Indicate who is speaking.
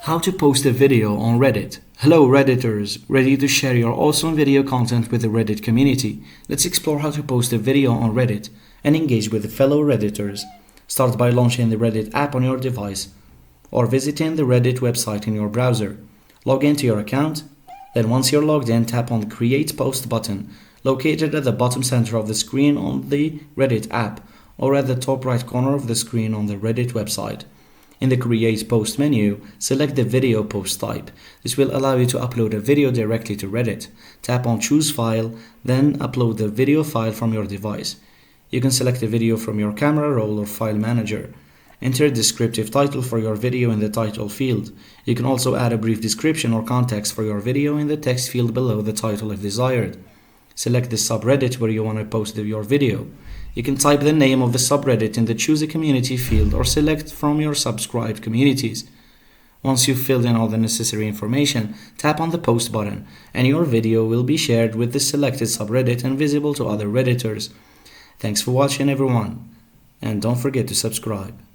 Speaker 1: How to post a video on Reddit. Hello Redditors, ready to share your awesome video content with the Reddit community. Let's explore how to post a video on Reddit and engage with fellow Redditors. Start by launching the Reddit app on your device or visiting the Reddit website in your browser. Log into your account, then once you're logged in, tap on the Create Post button located at the bottom center of the screen on the Reddit app or at the top right corner of the screen on the Reddit website. In the Create Post menu, select the video post type. This will allow you to upload a video directly to Reddit. Tap on Choose File, then upload the video file from your device. You can select a video from your camera roll or file manager. Enter a descriptive title for your video in the title field. You can also add a brief description or context for your video in the text field below the title if desired. Select the subreddit where you want to post your video. You can type the name of the subreddit in the Choose a Community field or select from your subscribed communities. Once you've filled in all the necessary information, tap on the Post button and your video will be shared with the selected subreddit and visible to other Redditors. Thanks for watching everyone, and don't forget to subscribe.